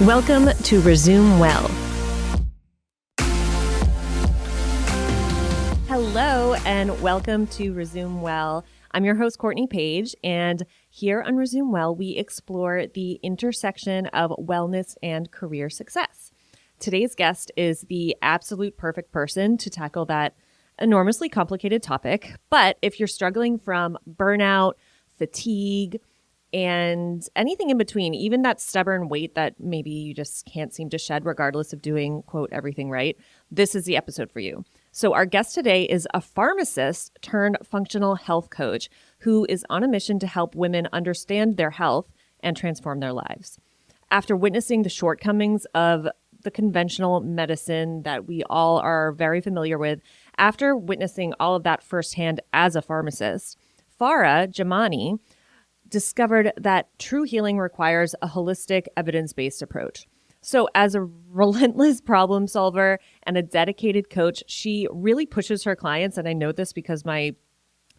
Welcome to Resume Well. Hello and welcome to Resume Well. I'm your host, Courtney Page, and here on Resume Well, we explore the intersection of wellness and career success. Today's guest is the absolute perfect person to tackle that enormously complicated topic. But if you're struggling from burnout, fatigue, and anything in between, even that stubborn weight that maybe you just can't seem to shed regardless of doing, quote, everything right, this is the episode for you. So our guest today is a pharmacist turned functional health coach who is on a mission to help women understand their health and transform their lives. After witnessing the shortcomings of the conventional medicine that we all are very familiar with, after witnessing all of that firsthand as a pharmacist, Farah Jamani discovered that true healing requires a holistic, evidence-based approach. So as a relentless problem solver and a dedicated coach, she really pushes her clients, and I know this because my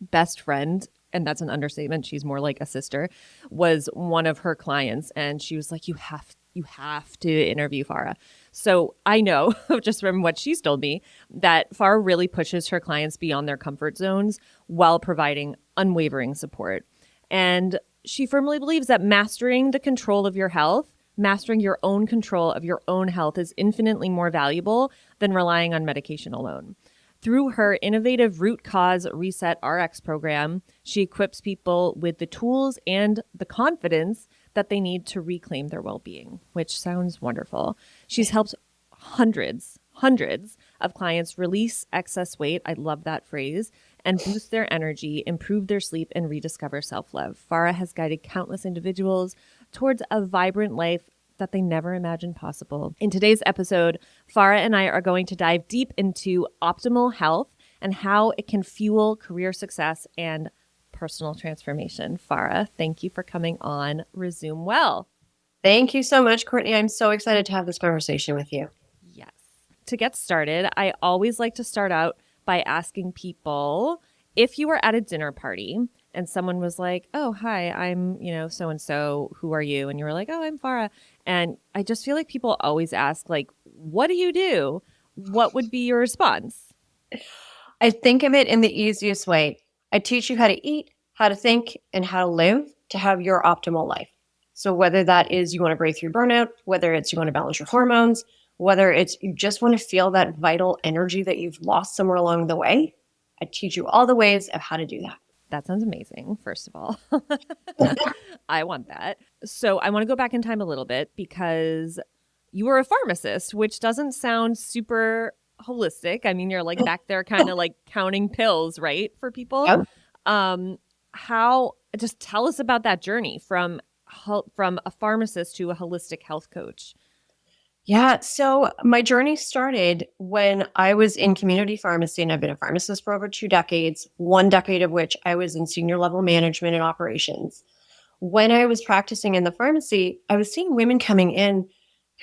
best friend, and that's an understatement, she's more like a sister, was one of her clients, and she was like, you have to interview Farah. So I know, just from what she's told me, that Farah really pushes her clients beyond their comfort zones while providing unwavering support. And she firmly believes that mastering the control of your health, mastering your own control of your own health is infinitely more valuable than relying on medication alone. Through her innovative root cause ResetRx program, she equips people with the tools and the confidence that they need to reclaim their well-being, which sounds wonderful. She's helped hundreds of clients release excess weight, I love that phrase, and boost their energy, improve their sleep, and rediscover self-love. Farah has guided countless individuals towards a vibrant life that they never imagined possible. In today's episode, Farah and I are going to dive deep into optimal health and how it can fuel career success and personal transformation. Farah, thank you for coming on Resume Well. Thank you so much, Courtney. I'm so excited to have this conversation with you. Yes. To get started, I always like to start out by asking people, if you were at a dinner party and someone was like, oh, hi, I'm, so-and-so, who are you? And you were like, oh, I'm Farah. And I just feel like people always ask, like, what do you do? What would be your response? I think of it in the easiest way. I teach you how to eat, how to think, and how to live to have your optimal life. So whether that is you want to break through burnout, whether it's you want to balance your hormones, whether it's you just want to feel that vital energy that you've lost somewhere along the way, I teach you all the ways of how to do that. That sounds amazing, first of all. I want that. So I want to go back in time a little bit because you were a pharmacist, which doesn't sound super holistic. I mean, you're like back there kind of like counting pills, right, for people? Yep. Just tell us about that journey from a pharmacist to a holistic health coach. Yeah, so my journey started when I was in community pharmacy, and I've been a pharmacist for over 2 decades, 1 decade of which I was in senior level management and operations. When I was practicing in the pharmacy, I was seeing women coming in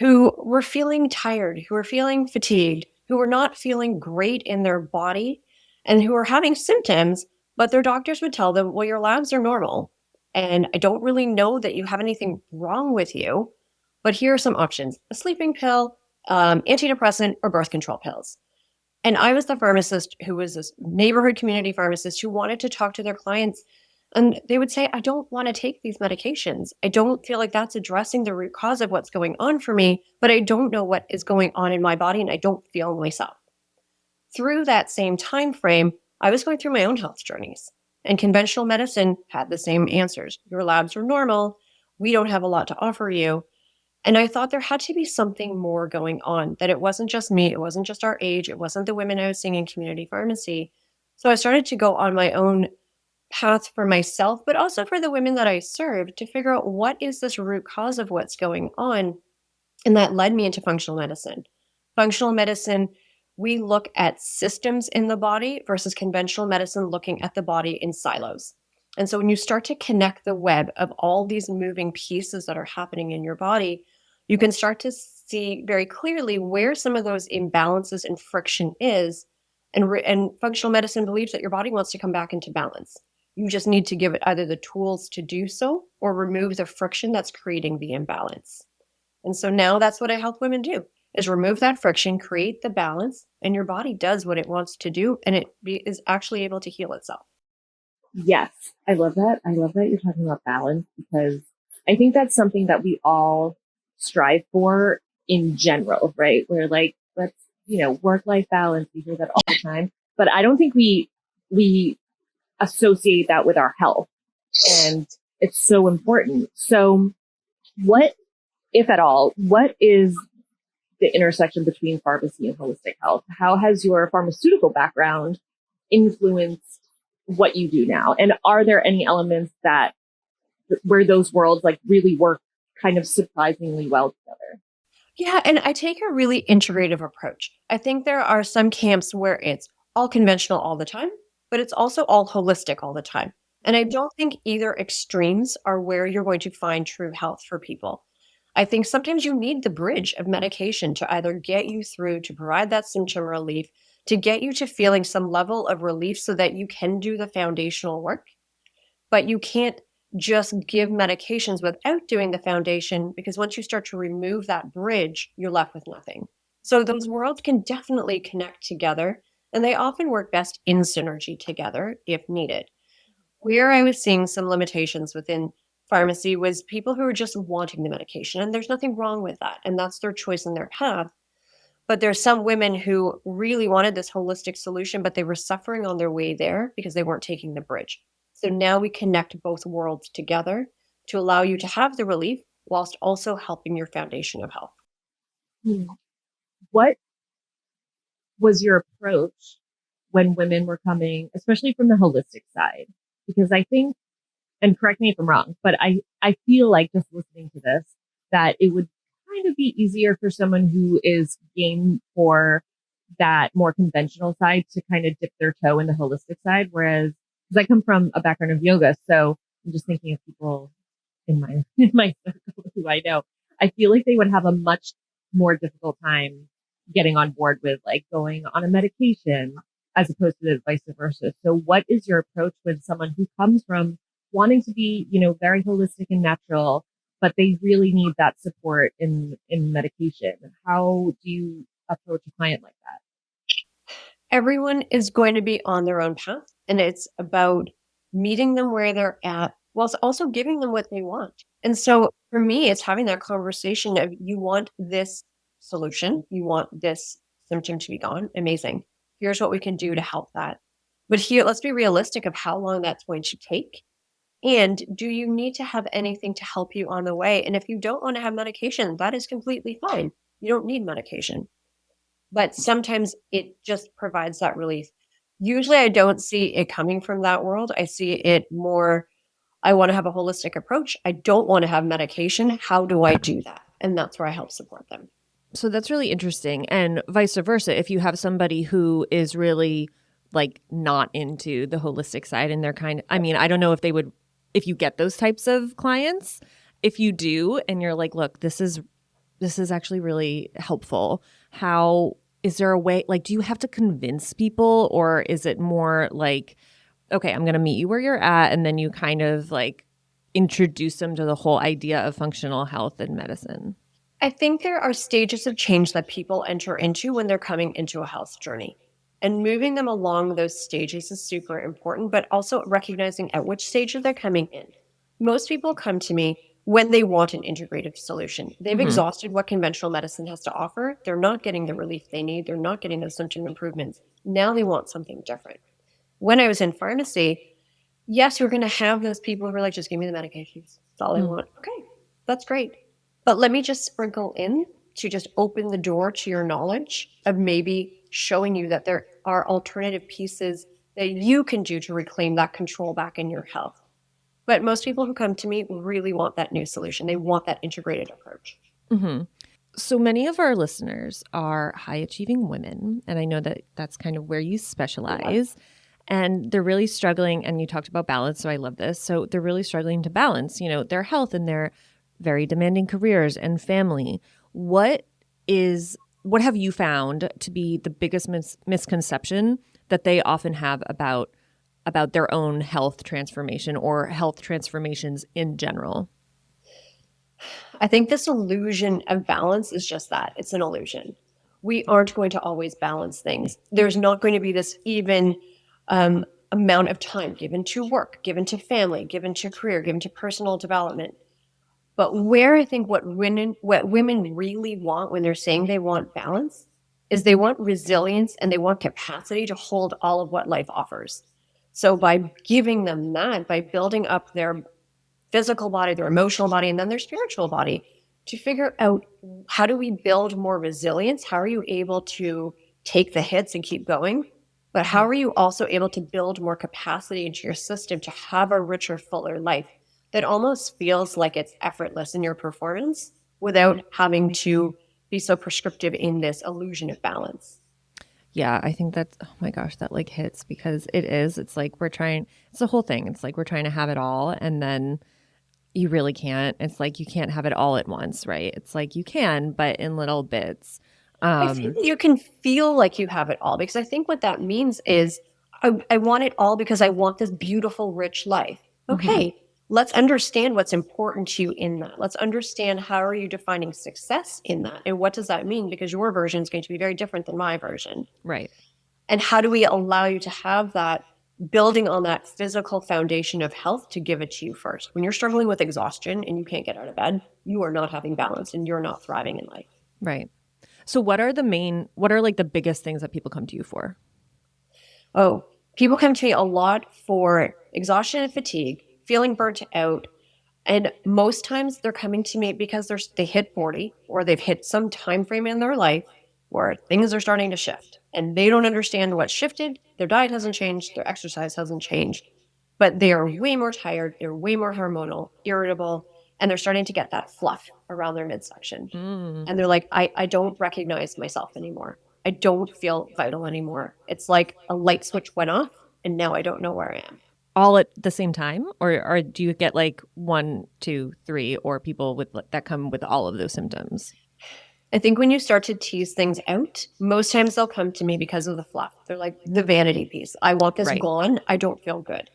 who were feeling tired, who were feeling fatigued, who were not feeling great in their body, and who were having symptoms, but their doctors would tell them, well, your labs are normal, and I don't really know that you have anything wrong with you. But here are some options: a sleeping pill, antidepressant, or birth control pills. And I was the pharmacist who was this neighborhood community pharmacist who wanted to talk to their clients. And they would say, I don't want to take these medications. I don't feel like that's addressing the root cause of what's going on for me, but I don't know what is going on in my body and I don't feel myself. Through that same time frame, I was going through my own health journeys. And conventional medicine had the same answers. Your labs are normal. We don't have a lot to offer you. And I thought there had to be something more going on, that it wasn't just me, it wasn't just our age, it wasn't the women I was seeing in community pharmacy. So I started to go on my own path for myself, but also for the women that I served, to figure out what is this root cause of what's going on. And that led me into functional medicine. Functional medicine, we look at systems in the body versus conventional medicine looking at the body in silos. And so when you start to connect the web of all these moving pieces that are happening in your body, you can start to see very clearly where some of those imbalances and friction is. And functional medicine believes that your body wants to come back into balance. You just need to give it either the tools to do so or remove the friction that's creating the imbalance. And so now that's what I help women do, is remove that friction, create the balance, and your body does what it wants to do, and is actually able to heal itself. Yes, I love that. I love that you're talking about balance, because I think that's something that we all strive for in general, right? We're like, let's, work-life balance. We hear that all the time, but I don't think we associate that with our health, and it's so important. So what, if at all, what is the intersection between pharmacy and holistic health? How has your pharmaceutical background influenced what you do now? And are there any elements that where those worlds like really work kind of surprisingly well together? Yeah, and I take a really integrative approach. I think there are some camps where it's all conventional all the time, but it's also all holistic all the time. And I don't think either extremes are where you're going to find true health for people. I think sometimes you need the bridge of medication to either get you through, to provide that symptom relief, to get you to feeling some level of relief so that you can do the foundational work. But you can't just give medications without doing the foundation, because once you start to remove that bridge, you're left with nothing. So those worlds can definitely connect together, and they often work best in synergy together if needed. Where I was seeing some limitations within pharmacy was people who were just wanting the medication, and there's nothing wrong with that, and that's their choice and their path. But there's some women who really wanted this holistic solution, but they were suffering on their way there because they weren't taking the bridge. So now we connect both worlds together to allow you to have the relief whilst also helping your foundation of health. What was your approach when women were coming, especially from the holistic side? Because I think, and correct me if I'm wrong, but I feel like just listening to this, that it would kind of be easier for someone who is game for that more conventional side to kind of dip their toe in the holistic side. Whereas, because I come from a background of yoga, so I'm just thinking of people in my circle who I know, I feel like they would have a much more difficult time getting on board with like going on a medication as opposed to vice versa. So what is your approach with someone who comes from wanting to be, very holistic and natural, but they really need that support in medication? How do you approach a client like that? Everyone is going to be on their own path, and it's about meeting them where they're at whilst also giving them what they want. And so for me, it's having that conversation of, you want this solution, you want this symptom to be gone. Amazing. Here's what we can do to help that. But here, let's be realistic of how long that's going to take. And do you need to have anything to help you on the way? And if you don't want to have medication, that is completely fine. You don't need medication. But sometimes it just provides that relief. Usually I don't see it coming from that world. I see it more, I want to have a holistic approach. I don't want to have medication. How do I do that? And that's where I help support them. So that's really interesting. And vice versa, if you have somebody who is really like not into the holistic side and they're I don't know if they would, if you get those types of clients, if you do, and you're like, look, this is actually really helpful. How, is there a way, like, do you have to convince people, or is it more like, okay, I'm going to meet you where you're at, and then you kind of like introduce them to the whole idea of functional health and medicine? I think there are stages of change that people enter into when they're coming into a health journey. And moving them along those stages is super important, but also recognizing at which stage they're coming in. Most people come to me when they want an integrative solution. They've exhausted what conventional medicine has to offer. They're not getting the relief they need. They're not getting those symptom improvements. Now they want something different. When I was in pharmacy, yes, we're going to have those people who are like, just give me the medications. That's all I want. Okay, that's great. But let me just sprinkle in to just open the door to your knowledge of maybe showing you that there are alternative pieces that you can do to reclaim that control back in your health. But most people who come to me really want that new solution. They want that integrated approach. Mm-hmm. So many of our listeners are high achieving women, and I know that that's kind of where you specialize. Yeah. And they're really struggling, and you talked about balance, so I love this. So they're really struggling to balance, their health and their very demanding careers and family. What have you found to be the biggest misconception that they often have about their own health transformation or health transformations in general? I think this illusion of balance is just that. It's an illusion. We aren't going to always balance things. There's not going to be this even um, amount of time given to work, given to family, given to career, given to personal development. But where I think what women really want when they're saying they want balance is they want resilience and they want capacity to hold all of what life offers. So by giving them that, by building up their physical body, their emotional body, and then their spiritual body to figure out, how do we build more resilience? How are you able to take the hits and keep going? But how are you also able to build more capacity into your system to have a richer, fuller life that almost feels like it's effortless in your performance without having to be so prescriptive in this illusion of balance? Yeah, I think that's, oh my gosh, that like hits because it is. It's like it's the whole thing. It's like we're trying to have it all and then you really can't. It's like you can't have it all at once, right? It's like you can, but in little bits. I think that you can feel like you have it all, because I think what that means is I want it all because I want this beautiful, rich life. Okay, let's understand what's important to you in that. Let's understand, how are you defining success in that? And what does that mean? Because your version is going to be very different than my version. Right. And how do we allow you to have that, building on that physical foundation of health, to give it to you first? When you're struggling with exhaustion and you can't get out of bed, you are not having balance and you're not thriving in life. Right. So what are like the biggest things that people come to you for? Oh, people come to me a lot for exhaustion and fatigue, feeling burnt out. And most times they're coming to me because they hit 40 or they've hit some time frame in their life where things are starting to shift and they don't understand what shifted. Their diet hasn't changed, their exercise hasn't changed, but they are way more tired, they're way more hormonal, irritable, and they're starting to get that fluff around their midsection. And they're like, I don't recognize myself anymore. I don't feel vital anymore. It's like a light switch went off and now I don't know where I am. All at the same time? Or do you get like 1, 2, 3, or people that come with all of those symptoms? I think when you start to tease things out, most times they'll come to me because of the fluff. They're like, the vanity piece. I want this gone. I don't feel good.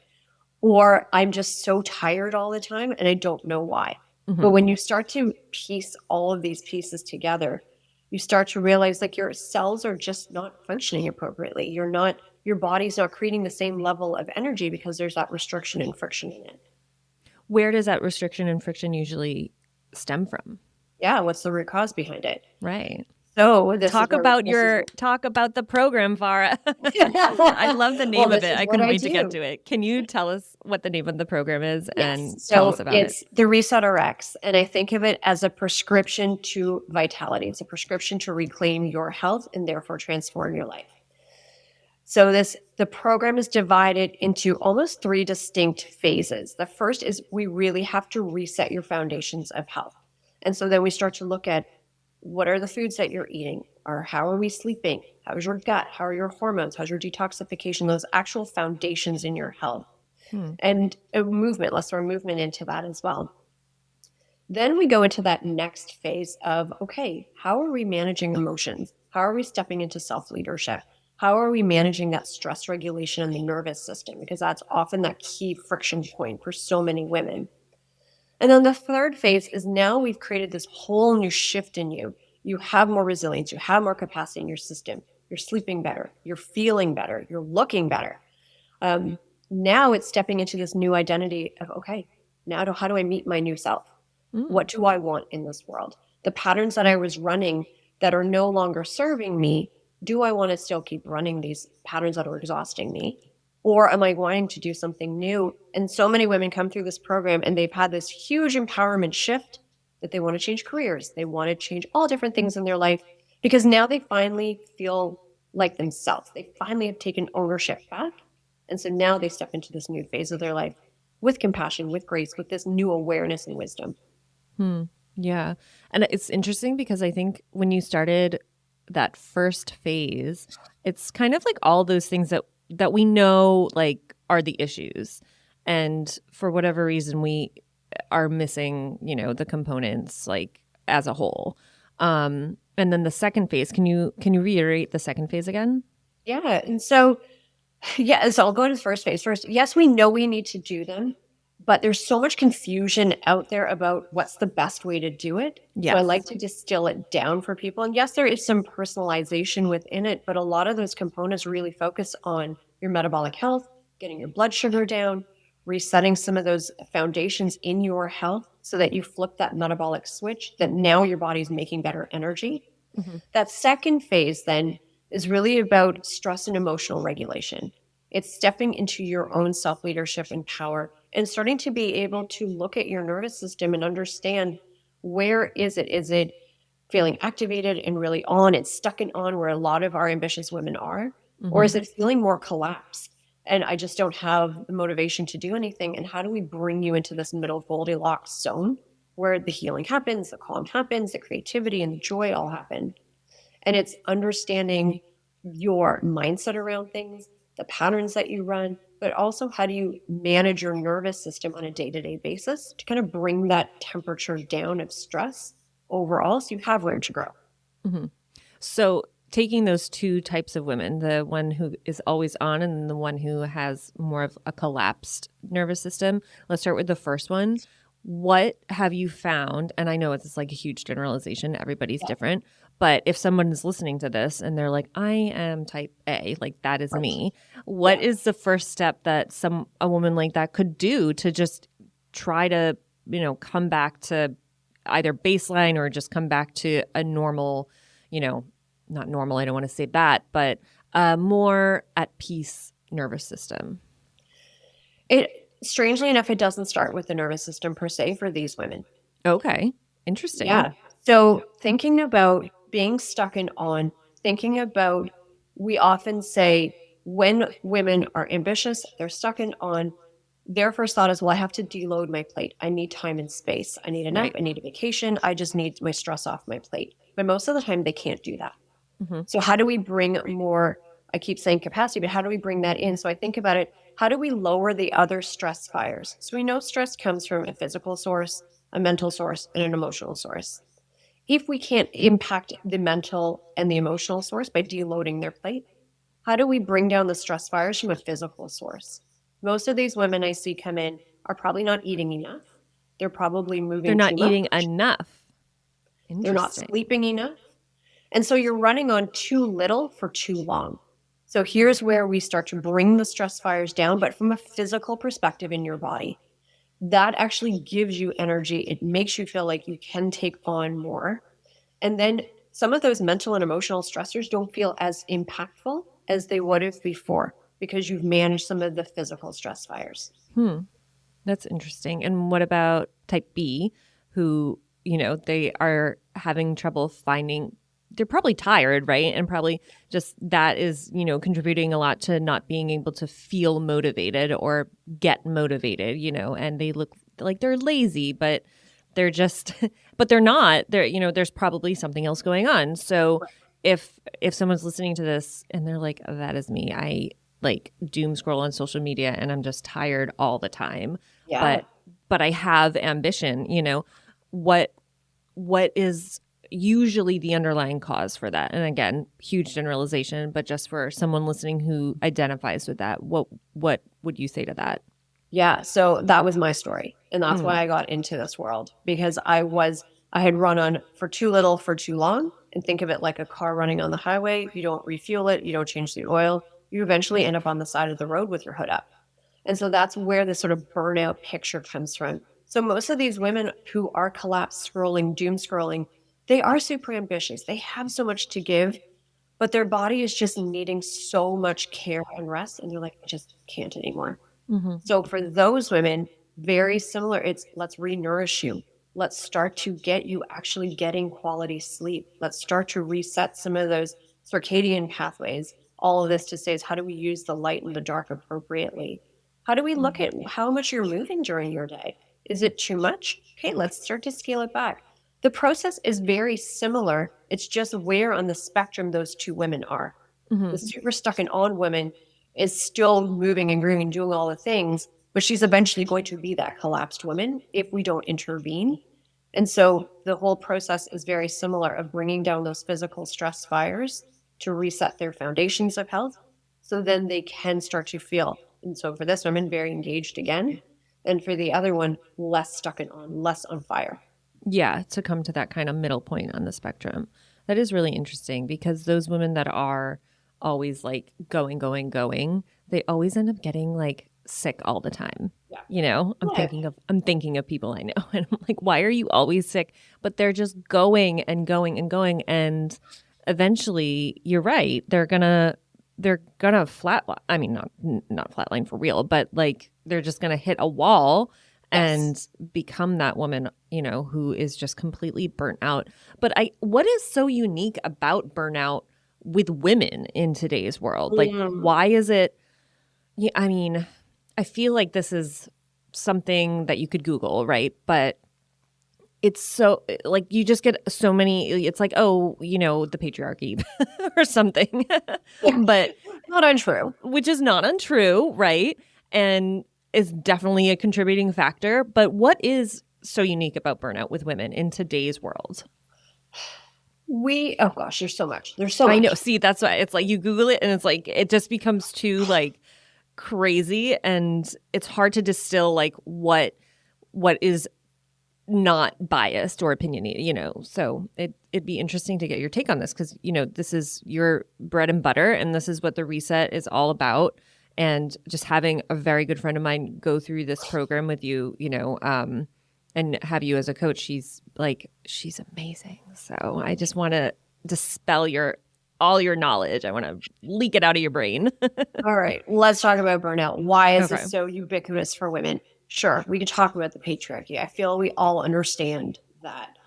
Or I'm just so tired all the time and I don't know why. But when you start to piece all of these pieces together, you start to realize like your cells are just not functioning appropriately. Your body's not creating the same level of energy because there's that restriction and friction in it. Where does that restriction and friction usually stem from? Yeah, what's the root cause behind it? Right. So talk about the program, Farah. I love the name of it. I couldn't wait to get to it. Can you tell us what the name of the program is and tell us about it? It's the ResetRx, and I think of it as a prescription to vitality. It's a prescription to reclaim your health and therefore transform your life. So the program is divided into almost 3 distinct phases. The first is we really have to reset your foundations of health. And so then we start to look at, what are the foods that you're eating? Or how are we sleeping? How's your gut? How are your hormones? How's your detoxification? Those actual foundations in your health. And a movement. Let's throw movement into that as well. Then we go into that next phase of, okay, how are we managing emotions? How are we stepping into self-leadership? How are we managing that stress regulation in the nervous system? Because that's often that key friction point for so many women. And then the third phase is, now we've created this whole new shift in you. You have more resilience. You have more capacity in your system. You're sleeping better. You're feeling better. You're looking better. Now it's stepping into this new identity of, okay, now how do I meet my new self? What do I want in this world? The patterns that I was running that are no longer serving me, do I want to still keep running these patterns that are exhausting me? Or am I wanting to do something new? And so many women come through this program and they've had this huge empowerment shift that they want to change careers. They want to change all different things in their life because now they finally feel like themselves. They finally have taken ownership back. And so now they step into this new phase of their life with compassion, with grace, with this new awareness and wisdom. Yeah. And it's interesting because I think when you started that first phase, it's kind of like all those things that we know like are the issues. And for whatever reason, we are missing, the components like as a whole. And then the second phase, can you reiterate the second phase again? Yeah. And so I'll go to the first phase first. Yes, we know we need to do them, but there's so much confusion out there about what's the best way to do it. So I Yes. like to distill it down for people. And yes, there is some personalization within it, but a lot of those components really focus on your metabolic health, getting your blood sugar down, resetting some of those foundations in your health so that you flip that metabolic switch, that now your body's making better energy. Mm-hmm. That second phase then is really about stress and emotional regulation. It's stepping into your own self leadership and power and starting to be able to look at your nervous system and understand, where is it? Is it feeling activated and really on? It's stuck and on, where a lot of our ambitious women are. Mm-hmm. Or is it feeling more collapsed? And I just don't have the motivation to do anything. And how do we bring you into this middle Goldilocks zone where the healing happens, the calm happens, the creativity and the joy all happen? And it's understanding your mindset around things, the patterns that you run, but also how do you manage your nervous system on a day-to-day basis to kind of bring that temperature down of stress overall so you have where to grow. Mm-hmm. So taking those two types of women, the one who is always on and the one who has more of a collapsed nervous system, let's start with the first one. What have you found? And I know it's like a huge generalization, everybody's different, but if someone is listening to this and they're like, I am type A, like that is me, what is the first step that a woman like that could do to just try to, come back to either baseline or just come back to a normal, not normal, I don't want to say that, but more at peace nervous system? Strangely enough, it doesn't start with the nervous system per se for these women. Okay. Interesting. Yeah. So thinking about being stuck in on, thinking about, we often say when women are ambitious, they're stuck in on, their first thought is, well, I have to deload my plate. I need time and space. I need a nap. Right. I need a vacation. I just need my stress off my plate. But most of the time they can't do that. Mm-hmm. So how do we bring more, I keep saying capacity, but how do we bring that in? So I think about it, how do we lower the other stress fires? So we know stress comes from a physical source, a mental source, and an emotional source. If we can't impact the mental and the emotional source by deloading their plate, how do we bring down the stress fires from a physical source? Most of these women I see come in are probably not eating enough. They're probably moving They're not too eating much. enough. They're not sleeping enough. And so you're running on too little for too long. So here's where we start to bring the stress fires down, but from a physical perspective in your body. That actually gives you energy. It makes you feel like you can take on more. And then some of those mental and emotional stressors don't feel as impactful as they would have before because you've managed some of the physical stress fires. That's interesting. And what about type B, who, they are having trouble finding, they're probably tired, right? And probably just that is, contributing a lot to not being able to feel motivated or get motivated, and they look like they're lazy, but they're just, but they're not. There's probably something else going on. So if someone's listening to this and they're like, oh, that is me, I like doom scroll on social media and I'm just tired all the time. Yeah. But I have ambition, what is usually the underlying cause for that? And again, huge generalization, but just for someone listening who identifies with that, what would you say to that? Yeah. So that was my story. And that's why I got into this world, because I had run on for too little for too long. And think of it like a car running on the highway. If you don't refuel it, you don't change the oil, you eventually end up on the side of the road with your hood up. And so that's where this sort of burnout picture comes from. So most of these women who are collapsed scrolling, doom scrolling, they are super ambitious. They have so much to give, but their body is just needing so much care and rest. And they're like, I just can't anymore. Mm-hmm. So for those women, very similar. It's let's re-nourish you. Let's start to get you actually getting quality sleep. Let's start to reset some of those circadian pathways. All of this to say is, how do we use the light and the dark appropriately? How do we look at how much you're moving during your day? Is it too much? Okay, let's start to scale it back. The process is very similar. It's just where on the spectrum those two women are. Mm-hmm. The super stuck and on woman is still moving and grooving and doing all the things, but she's eventually going to be that collapsed woman if we don't intervene. And so the whole process is very similar of bringing down those physical stress fires to reset their foundations of health so then they can start to feel. And so for this woman, very engaged again. and for the other one, less less on fire. Yeah, to come to that kind of middle point on the spectrum. That is really interesting because those women that are always like going, they always end up getting like sick all the time. Yeah. You know, I'm Yeah. thinking of people I know and I'm like, why are you always sick? But they're just going and going and going, and eventually, you're right, they're gonna flatline. I mean, not flatline for real, but like they're just gonna hit a wall and Yes. become that woman, you know, who is just completely burnt out. But what is so unique about burnout with women in today's world? Like, why is it? Yeah, I mean, I feel like this is something that you could Google, right? But it's so like you just get so many. It's like, oh, you know, the patriarchy or something, but Not untrue. which is not untrue, right? And is definitely a contributing factor. But what is so unique about burnout with women in today's world? Oh gosh, there's so much. There's so much. I know. See, that's why it's like you Google it and it's like it just becomes too like crazy, and it's hard to distill like what is not biased or opinionated, you know. So it'd be interesting to get your take on this because, you know, this is your bread and butter and this is what the Reset is all about. And just having a very good friend of mine go through this program with you, you know, and have you as a coach, she's amazing. So I just want to dispel all your knowledge. I want to leak it out of your brain. All right, let's talk about burnout. Why is Okay. this so ubiquitous for women? Sure, we could talk about the patriarchy. I feel we all understand that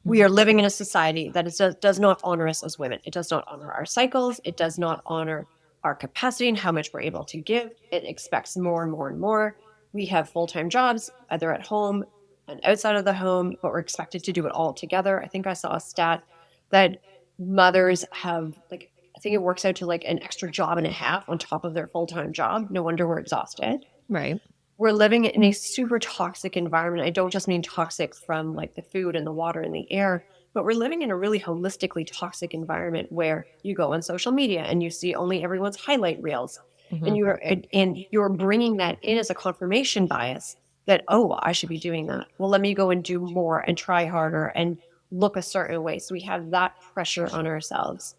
we are living in a society that does not honor us as women. It does not honor our cycles. It does not honor our capacity and how much we're able to give. It expects more and more and more. We have full-time jobs, either at home and outside of the home, but we're expected to do it all together. I think I saw a stat that mothers have, like, I think it works out to like an extra job and a half on top of their full-time job. No wonder we're exhausted. Right. We're living in a super toxic environment. I don't just mean toxic from like the food and the water and the air, but we're living in a really holistically toxic environment where you go on social media and you see only everyone's highlight reels, and you're bringing that in as a confirmation bias that, oh, I should be doing that. Well, let me go and do more and try harder and look a certain way. So we have that pressure on ourselves.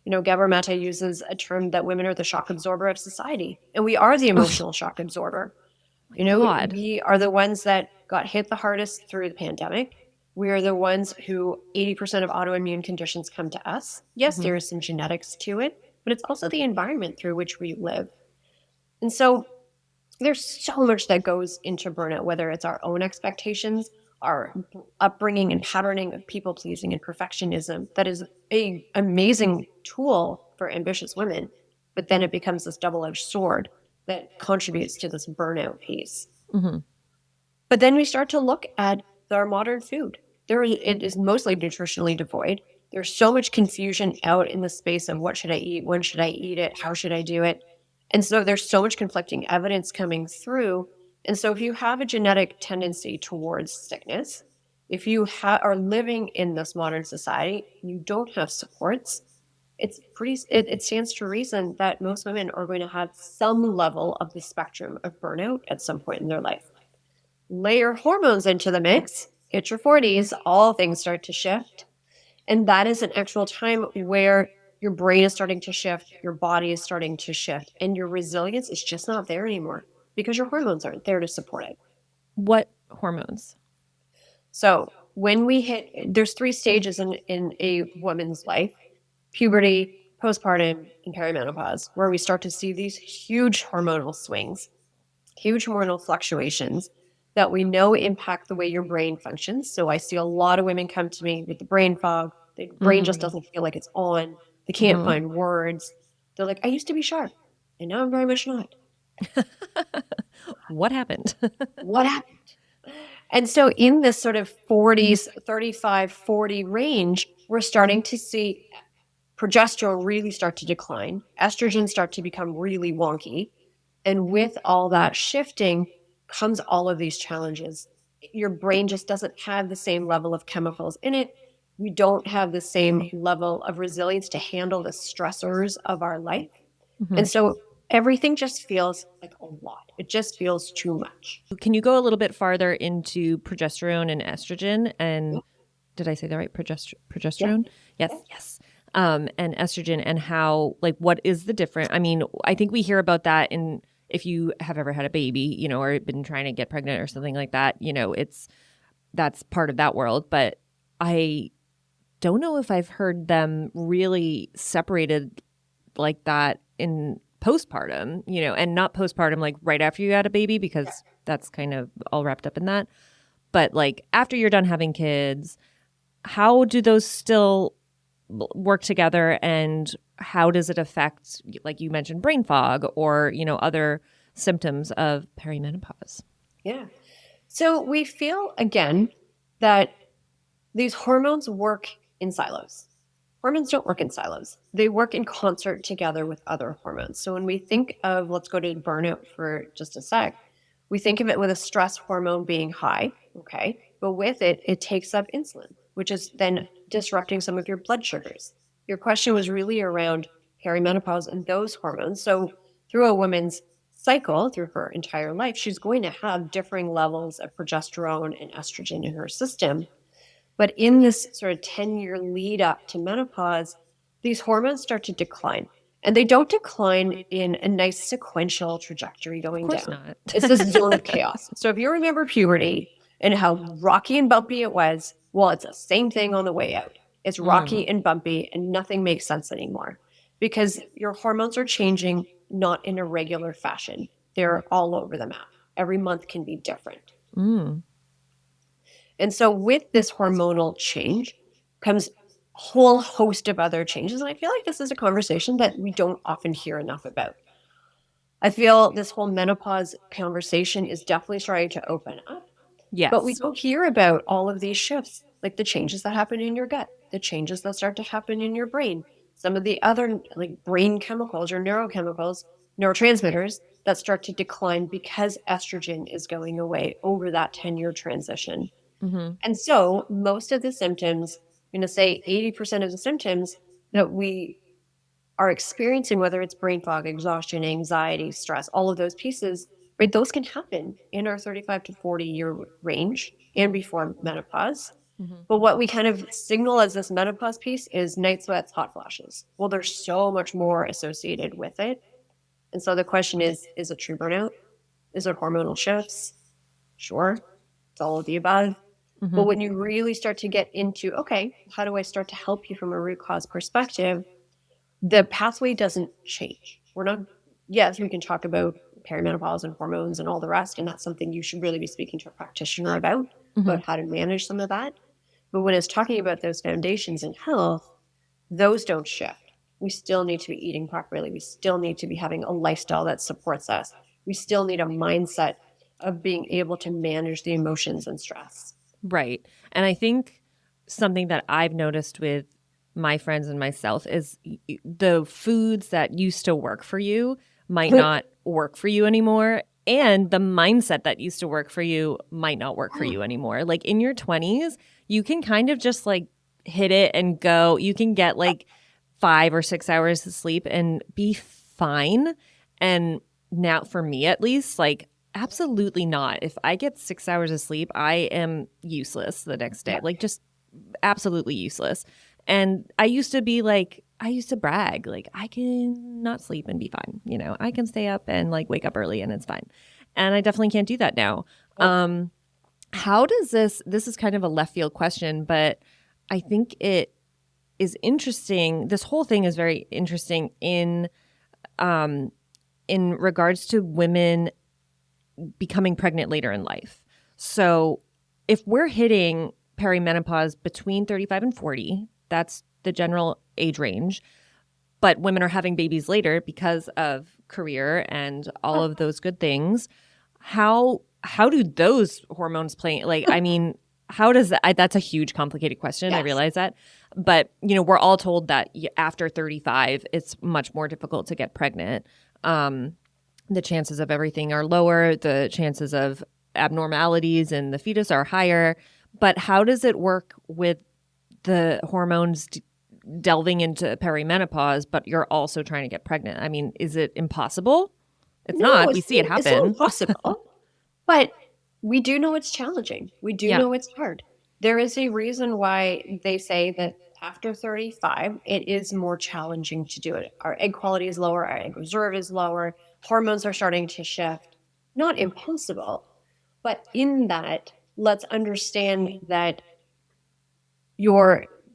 You know, Gabor Mate uses a term that women are the shock absorber of society, and we are the emotional shock absorber. You know, God. we are the ones that got hit the hardest through the pandemic. We are the ones who 80% of autoimmune conditions come to us. Yes, there is some genetics to it, but it's also the environment through which we live. And so there's so much that goes into burnout, whether it's our own expectations, our upbringing and patterning of people pleasing and perfectionism. That is an amazing tool for ambitious women, but then it becomes this double-edged sword that contributes to this burnout piece. Mm-hmm. But then we start to look at our modern food. It is mostly nutritionally devoid. There's so much confusion out in the space of what should I eat, when should I eat it, how should I do it. And so there's so much conflicting evidence coming through. And so if you have a genetic tendency towards sickness, if you are living in this modern society, you don't have supports, it stands to reason that most women are going to have some level of the spectrum of burnout at some point in their life. Layer hormones into the mix, hit your 40s, all things start to shift. And that is an actual time where your brain is starting to shift, your body is starting to shift, and your resilience is just not there anymore because your hormones aren't there to support it. What hormones? So when there's 3 stages in a woman's life: puberty, postpartum, and perimenopause, where we start to see these huge hormonal swings, huge hormonal fluctuations that we know impact the way your brain functions. So I see a lot of women come to me with the brain fog. The brain just doesn't feel like it's on. They can't find words. They're like, I used to be sharp, and now I'm very much not. What happened? What happened? And so in this sort of 40s, 35, 40 range, we're starting to see progesterone really start to decline. Estrogen start to become really wonky. And with all that shifting comes all of these challenges. Your brain just doesn't have the same level of chemicals in it. We don't have the same level of resilience to handle the stressors of our life. And so everything just feels like a lot. It just feels too much. Can you go a little bit farther into progesterone and estrogen? And Yep. did I say that right? Progesterone? Yes, yes. And estrogen, and how, like, what is the difference? I mean, I think we hear about that if you have ever had a baby, you know, or been trying to get pregnant or something like that, you know, that's part of that world. But I don't know if I've heard them really separated like that in postpartum, you know, and not postpartum like right after you had a baby, because that's kind of all wrapped up in that. But like after you're done having kids, how do those still work together, and how does it affect, like you mentioned, brain fog or, you know, other symptoms of perimenopause? Yeah. So we feel again that these hormones work in silos. Hormones don't work in silos. They work in concert together with other hormones. So when we think of, let's go to burnout for just a sec, we think of it with a stress hormone being high, okay? But with it, it takes up insulin, which is then disrupting some of your blood sugars. Your question was really around perimenopause and those hormones. So through a woman's cycle, through her entire life, she's going to have differing levels of progesterone and estrogen in her system. But in this sort of 10-year lead up to menopause, these hormones start to decline. And they don't decline in a nice sequential trajectory going Of course down. not. It's this zone of chaos. So if you remember puberty and how rocky and bumpy it was, well, it's the same thing on the way out. It's rocky and bumpy, and nothing makes sense anymore because your hormones are changing not in a regular fashion. They're all over the map. Every month can be different. And so with this hormonal change comes a whole host of other changes. And I feel like this is a conversation that we don't often hear enough about. I feel this whole menopause conversation is definitely starting to open up. Yes. But we don't hear about all of these shifts, like the changes that happen in your gut, the changes that start to happen in your brain, some of the other like brain chemicals or neurochemicals, neurotransmitters that start to decline because estrogen is going away over that 10-year transition. And so most of the symptoms, I'm going to say 80% of the symptoms that we are experiencing, whether it's brain fog, exhaustion, anxiety, stress, all of those pieces, right, those can happen in our 35 to 40 year range and before menopause. But what we kind of signal as this menopause piece is night sweats, hot flashes. Well, there's so much more associated with it. And so the question is it true burnout? Is it hormonal shifts? Sure. It's all of the above. But when you really start to get into, okay, how do I start to help you from a root cause perspective? The pathway doesn't change. Yes, we can talk about perimenopause and hormones and all the rest, and that's something you should really be speaking to a practitioner about how to manage some of that. But when it's talking about those foundations in health, those don't shift. We still need to be eating properly. We still need to be having a lifestyle that supports us. We still need a mindset of being able to manage the emotions and stress. Right. And I think something that I've noticed with my friends and myself is the foods that used to work for you might not work for you anymore. And the mindset that used to work for you might not work for you anymore. Like in your 20s, you can kind of just like hit it and go. You can get like 5 or 6 hours of sleep and be fine. And now for me, at least, like, absolutely not. If I get 6 hours of sleep, I am useless the next day. Like just absolutely useless. And I used to brag, like, I can not sleep and be fine. You know, I can stay up and like wake up early and it's fine. And I definitely can't do that now. How does this is kind of a left field question, but I think it is interesting. This whole thing is very interesting in regards to women becoming pregnant later in life. So if we're hitting perimenopause between 35 and 40, that's the general age range, but women are having babies later because of career and all of those good things. How do those hormones play? Like, I mean, how does that? That's a huge, complicated question. Yes. I realize that. But, you know, we're all told that after 35, it's much more difficult to get pregnant. The chances of everything are lower. The chances of abnormalities in the fetus are higher. But how does it work with the hormones delving into perimenopause, but you're also trying to get pregnant. I mean, is it impossible? It's No, not. We see it it's not happen. impossible. But we do know it's challenging. We do Yeah. know it's hard. There is a reason why they say that after 35, it is more challenging to do it. Our egg quality is lower, our egg reserve is lower, hormones are starting to shift. Not impossible, but in that, let's understand that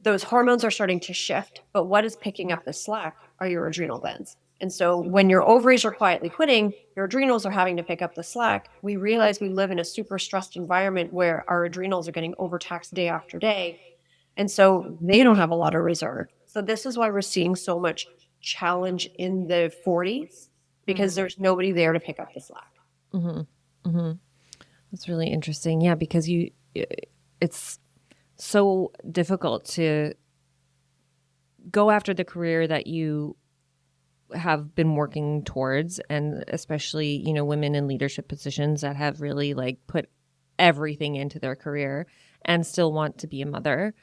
those hormones are starting to shift, but what is picking up the slack are your adrenal glands. And so when your ovaries are quietly quitting, your adrenals are having to pick up the slack. We realize we live in a super stressed environment where our adrenals are getting overtaxed day after day. And so they don't have a lot of reserve. So this is why we're seeing so much challenge in the 40s, because there's nobody there to pick up the slack. Mm-hmm. Mm-hmm. That's really interesting. Yeah, because it's so difficult to go after the career that you have been working towards, and especially, women in leadership positions that have really like put everything into their career and still want to be a mother.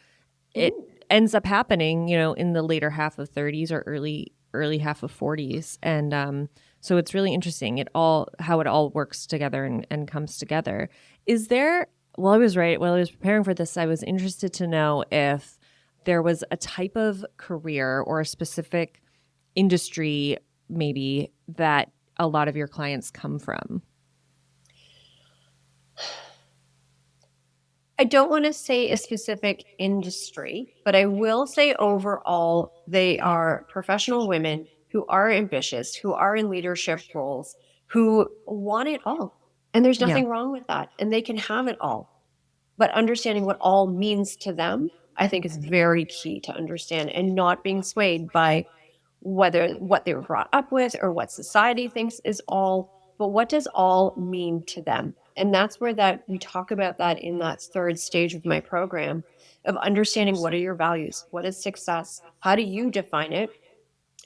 It ends up happening, in the later half of 30s or early half of 40s. And so it's really interesting how it all works together and comes together. Is there, while I was preparing for this, I was interested to know if there was a type of career or a specific industry maybe that a lot of your clients come from. I don't want to say a specific industry, but I will say overall, they are professional women who are ambitious, who are in leadership roles, who want it all. And there's nothing wrong with that. And they can have it all. But understanding what all means to them, I think is very key to understand, and not being swayed by what they were brought up with or what society thinks is all, but what does all mean to them? And that's where we talk about that in that third stage of my program of understanding what are your values, what is success, how do you define it?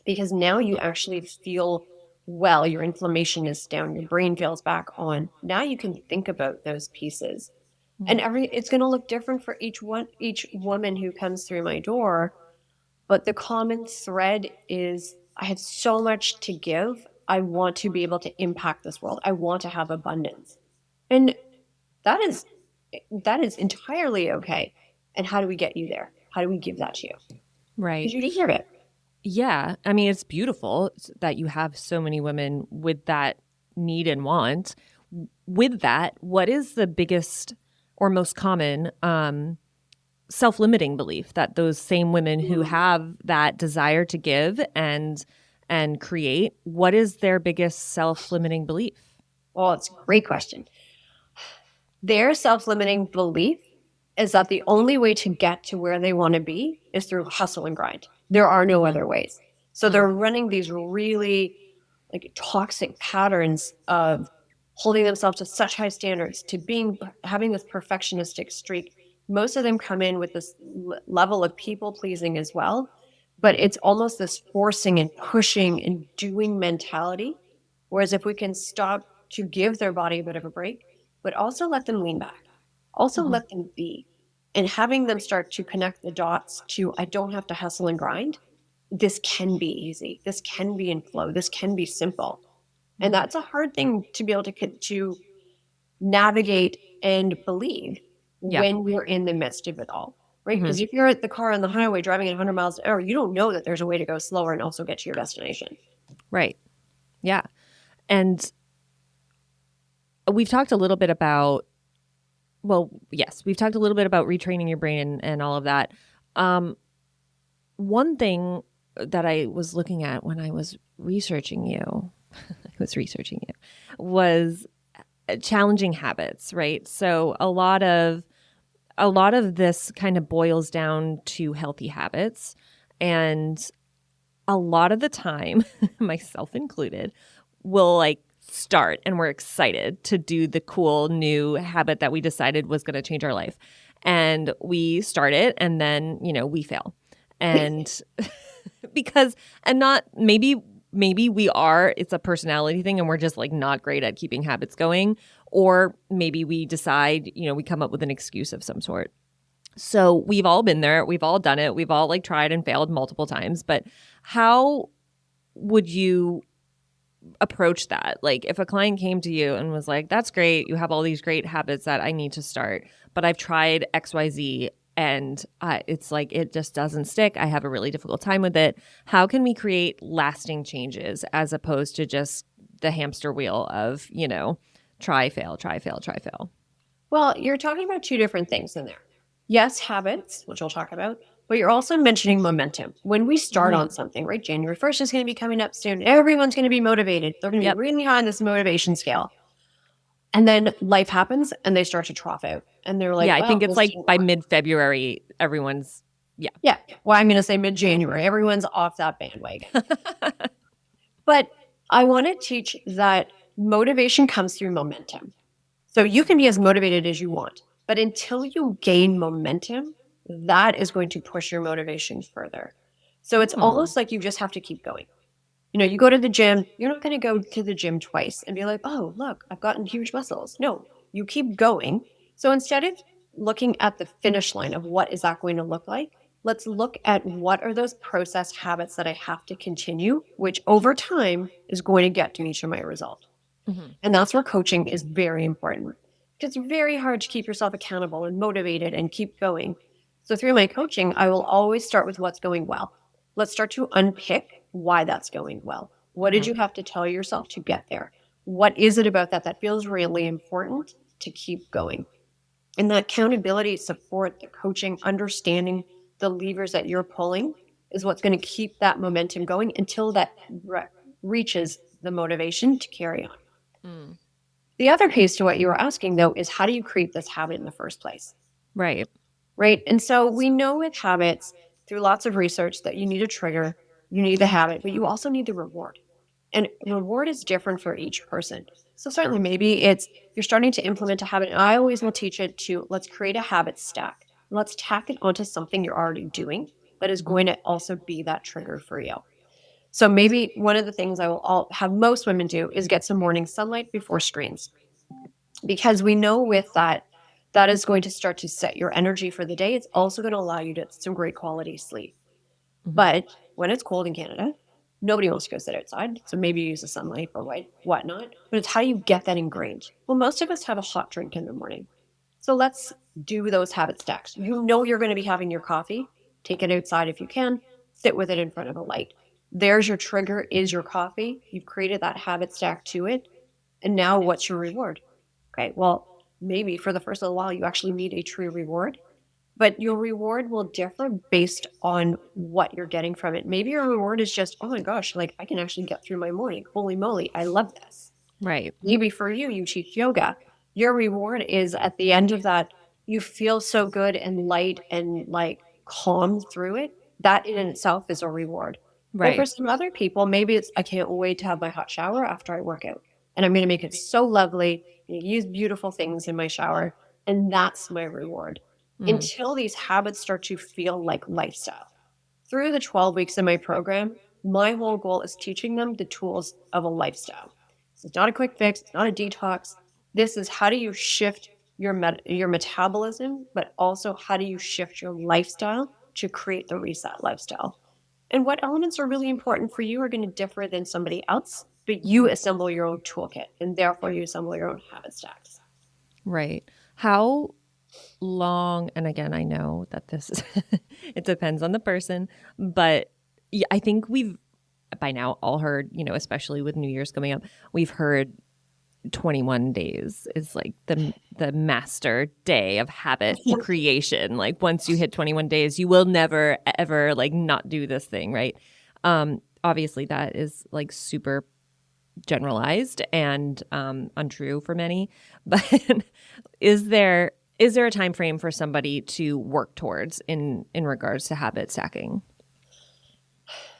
Because now you actually feel well, your inflammation is down, your brain feels back on. Now you can think about those pieces. And it's going to look different for each woman who comes through my door. But the common thread is I have so much to give. I want to be able to impact this world. I want to have abundance. And that is entirely okay. And how do we get you there? How do we give that to you? Right. Because you deserve it. Yeah. I mean, it's beautiful that you have so many women with that need and want. With that, what is the biggest or most common self-limiting belief that those same women who have that desire to give and create, what is their biggest self-limiting belief? Well, it's a great question. Their self-limiting belief is that the only way to get to where they want to be is through hustle and grind. There are no other ways. So they're running these really like toxic patterns of holding themselves to such high standards, to having this perfectionistic streak. Most of them come in with this level of people pleasing as well, but it's almost this forcing and pushing and doing mentality. Whereas if we can stop to give their body a bit of a break, but also let them lean back, also let them be, and having them start to connect the dots to, I don't have to hustle and grind. This can be easy. This can be in flow. This can be simple. And that's a hard thing to be able to navigate and believe when we're in the midst of it all, right? Because if you're at the car on the highway driving at 100 miles an hour, you don't know that there's a way to go slower and also get to your destination. Right. Yeah. And we've talked a little bit about, retraining your brain and all of that. One thing that I was looking at when I was researching you, was challenging habits, right? So a lot of this kind of boils down to healthy habits. And a lot of the time, myself included, will like start and we're excited to do the cool new habit that we decided was going to change our life. And we start it and then, we fail. And maybe it's a personality thing and we're just like not great at keeping habits going. Or maybe we decide, we come up with an excuse of some sort. So we've all been there. We've all done it. We've all like tried and failed multiple times. But how would you approach that? Like if a client came to you and was like, that's great. You have all these great habits that I need to start, but I've tried XYZ and it's like it just doesn't stick. I have a really difficult time with it. How can we create lasting changes as opposed to just the hamster wheel of, try, fail, try, fail, try, fail? Well, you're talking about two different things in there. Yes, habits, which we'll talk about, but you're also mentioning momentum. When we start on something, right? January 1st is going to be coming up soon. Everyone's going to be motivated. They're going to be really high on this motivation scale. And then life happens and they start to trough out. And they're like, yeah, I think it's like by work. mid-February, everyone's, Yeah. Well, I'm going to say mid-January. Everyone's off that bandwagon. But I want to teach that motivation comes through momentum. So you can be as motivated as you want, but until you gain momentum, that is going to push your motivation further. So it's almost like you just have to keep going. You go to the gym, you're not going to go to the gym twice and be like, oh, look, I've gotten huge muscles. No, you keep going. So instead of looking at the finish line of what is that going to look like, let's look at what are those process habits that I have to continue, which over time is going to get to me to my result. And that's where coaching is very important. It's very hard to keep yourself accountable and motivated and keep going. So through my coaching, I will always start with what's going well. Let's start to unpick why that's going well. What did you have to tell yourself to get there? What is it about that feels really important to keep going? And that accountability, support, the coaching, understanding the levers that you're pulling is what's going to keep that momentum going until that reaches the motivation to carry on. The other piece to what you were asking, though, is how do you create this habit in the first place? Right. Right. And so we know with habits through lots of research that you need a trigger, you need the habit, but you also need the reward. And reward is different for each person. So certainly maybe it's you're starting to implement a habit. And I always will teach it to let's create a habit stack. Let's tack it onto something you're already doing that is going to also be that trigger for you. So maybe one of the things I will have most women do is get some morning sunlight before screens. Because we know with that is going to start to set your energy for the day. It's also going to allow you to get some great quality sleep. But when it's cold in Canada, nobody wants to go sit outside. So maybe you use the sunlight or whatnot. But it's how do you get that ingrained? Well, most of us have a hot drink in the morning. So let's do those habit stacks. You're going to be having your coffee. Take it outside if you can. Sit with it in front of a light. There's your trigger, is your coffee. You've created that habit stack to it. And now what's your reward? Okay, well, maybe for the first little while, you actually need a true reward. But your reward will differ based on what you're getting from it. Maybe your reward is just, oh my gosh, like I can actually get through my morning. Holy moly, I love this. Right. Maybe for you teach yoga. Your reward is at the end of that, you feel so good and light and like calm through it. That in itself is a reward. Right. And for some other people, maybe it's, I can't wait to have my hot shower after I work out. And I'm going to make it so lovely. Use beautiful things in my shower. And that's my reward. Until these habits start to feel like lifestyle. Through the 12 weeks in my program, my whole goal is teaching them the tools of a lifestyle. So it's not a quick fix. It's not a detox. This is how do you shift your metabolism, but also how do you shift your lifestyle to create the reset lifestyle. And what elements are really important for you are going to differ than somebody else, but you assemble your own toolkit and therefore you assemble your own habit stacks. Right. How long, and again, I know that this is, it depends on the person, but I think we've by now all heard, especially with New Year's coming up, we've heard 21 days is like the master day of habit creation. Like once you hit 21 days, you will never ever like not do this thing, right? Obviously that is like super generalized and untrue for many, but is there a time frame for somebody to work towards in regards to habit stacking?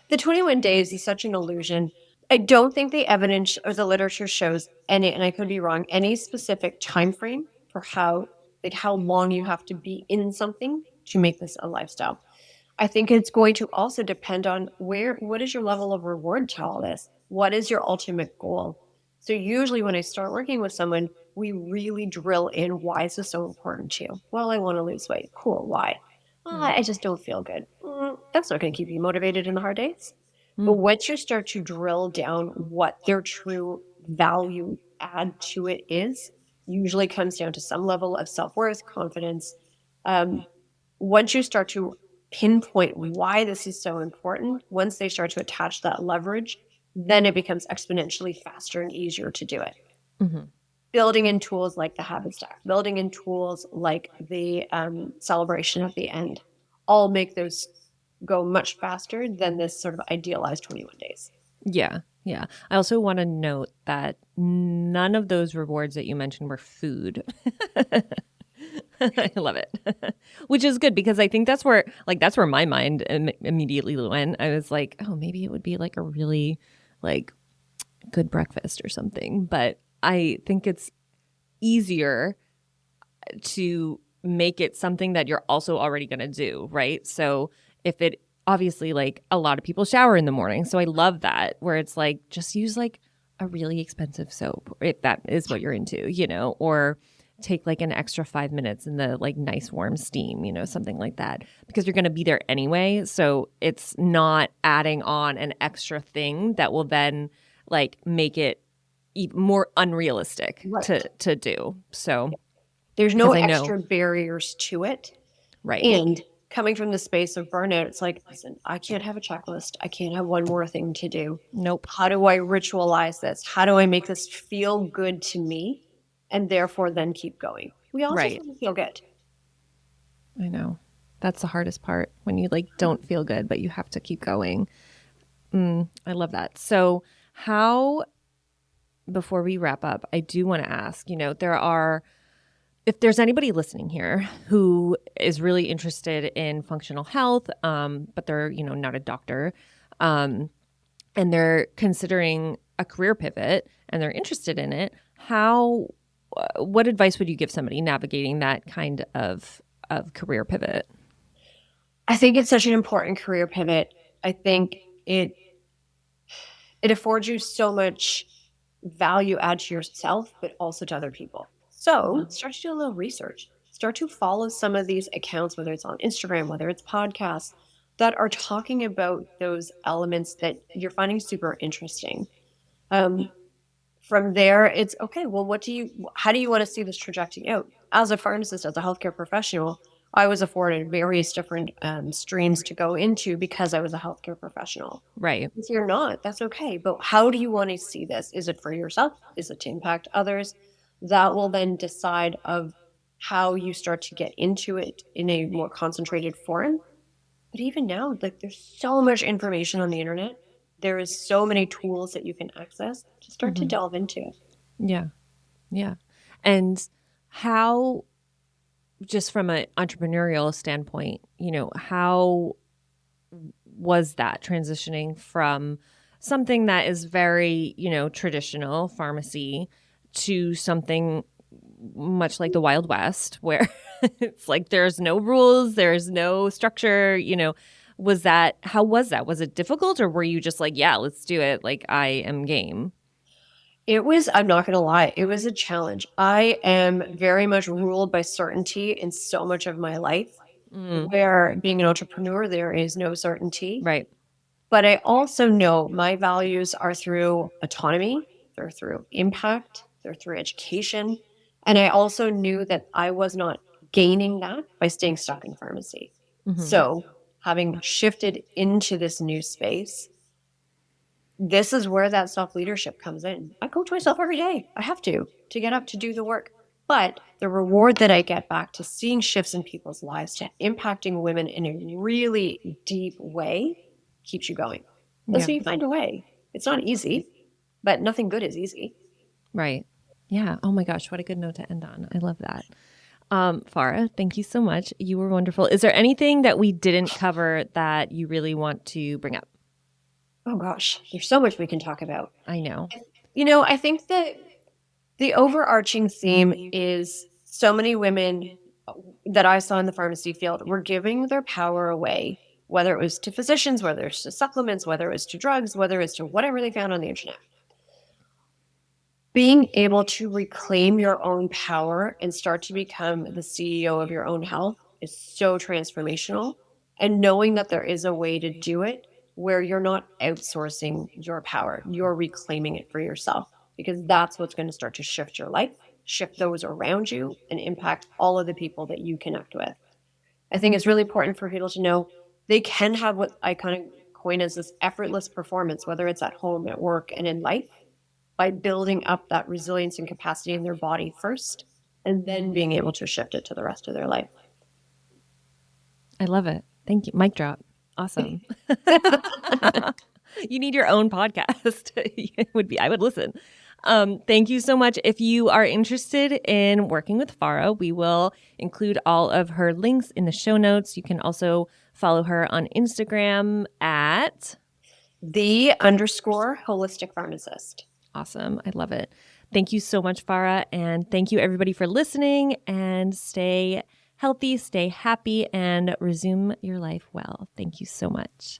The 21 days is such an illusion. I don't think the evidence or the literature shows any, and I could be wrong, any specific time frame for how long you have to be in something to make this a lifestyle. I think it's going to also depend on what is your level of reward to all this? What is your ultimate goal? So usually when I start working with someone, we really drill in, why is this so important to you? Well, I want to lose weight. Cool. Why? I just don't feel good. That's not going to keep you motivated in the hard days. But once you start to drill down what their true value add to it is, usually comes down to some level of self-worth, confidence. Once you start to pinpoint why this is so important, once they start to attach that leverage, then it becomes exponentially faster and easier to do it. Mm-hmm. Building in tools like the habit stack, building in tools like the celebration of the end, all make those go much faster than this sort of idealized 21 days. Yeah. Yeah. I also want to note that none of those rewards that you mentioned were food. I love it. Which is good because I think that's where my mind immediately went. I was like, oh, maybe it would be like a really like good breakfast or something. But I think it's easier to make it something that you're also already going to do, right? So if it obviously, like, a lot of people shower in the morning. So I love that, where it's like, just use like a really expensive soap if that is what you're into, you know, or take like an extra 5 minutes in the like nice warm steam, you know, something like that, because you're going to be there anyway. So it's not adding on an extra thing that will then like make it even more unrealistic to do. So there's no extra barriers to it. Right. And coming from the space of burnout, it's like, listen, I can't have a checklist. I can't have one more thing to do. Nope. How do I ritualize this? How do I make this feel good to me? And therefore then keep going. We also feel good. I know. That's the hardest part, when you like don't feel good, but you have to keep going. I love that. So how, before we wrap up, I do want to ask, you know, if there's anybody listening here who is really interested in functional health, but they're, you know, not a doctor, and they're considering a career pivot and they're interested in it, what advice would you give somebody navigating that kind of career pivot? I think it's such an important career pivot. I think it affords you so much value add to yourself, but also to other people. So start to do a little research. Start to follow some of these accounts, whether it's on Instagram, whether it's podcasts, that are talking about those elements that you're finding super interesting. From there, it's okay, well, how do you want to see this trajectory out? As a pharmacist, as a healthcare professional, I was afforded various different streams to go into because I was a healthcare professional. Right. If you're not, that's okay. But how do you want to see this? Is it for yourself? Is it to impact others? That will then decide of how you start to get into it in a more concentrated form. But even now, like, there's so much information on the internet. There is so many tools that you can access to start to delve into it. Yeah. Yeah. And how, just from an entrepreneurial standpoint, you know, how was that transitioning from something that is very, you know, traditional pharmacy to something much like the Wild West, where it's like there's no rules, there's no structure, you know? How was that? Was it difficult, or were you just like, yeah, let's do it, like, I am game? It was, I'm not going to lie, it was a challenge. I am very much ruled by certainty in so much of my life, where being an entrepreneur, there is no certainty. Right. But I also know my values are through autonomy, they're through impact, they're through education. And I also knew that I was not gaining that by staying stuck in pharmacy. So having shifted into this new space, this is where that self-leadership comes in. I coach myself every day. I have to get up to do the work. But the reward that I get back to seeing shifts in people's lives, to impacting women in a really deep way, keeps you going. That's how you find a way. It's not easy, but nothing good is easy. Right. Yeah. Oh my gosh, what a good note to end on. I love that. Farah, thank you so much. You were wonderful. Is there anything that we didn't cover that you really want to bring up? Oh gosh, there's so much we can talk about. I know. You know, I think that the overarching theme is so many women that I saw in the pharmacy field were giving their power away, whether it was to physicians, whether it's to supplements, whether it was to drugs, whether it's to whatever they found on the internet. Being able to reclaim your own power and start to become the CEO of your own health is so transformational. And knowing that there is a way to do it where you're not outsourcing your power, you're reclaiming it for yourself, because that's what's going to start to shift your life, shift those around you, and impact all of the people that you connect with. I think it's really important for people to know they can have what I kind of coin as this effortless performance, whether it's at home, at work, and in life, by building up that resilience and capacity in their body first, and then being able to shift it to the rest of their life. I love it. Thank you. Mic drop. Awesome. You need your own podcast. I would listen. Thank you so much. If you are interested in working with Farah, we will include all of her links in the show notes. You can also follow her on Instagram at _holistic pharmacist. Awesome. I love it. Thank you so much, Farah. And thank you everybody for listening, and stay healthy, stay happy, and resume your life well. Thank you so much.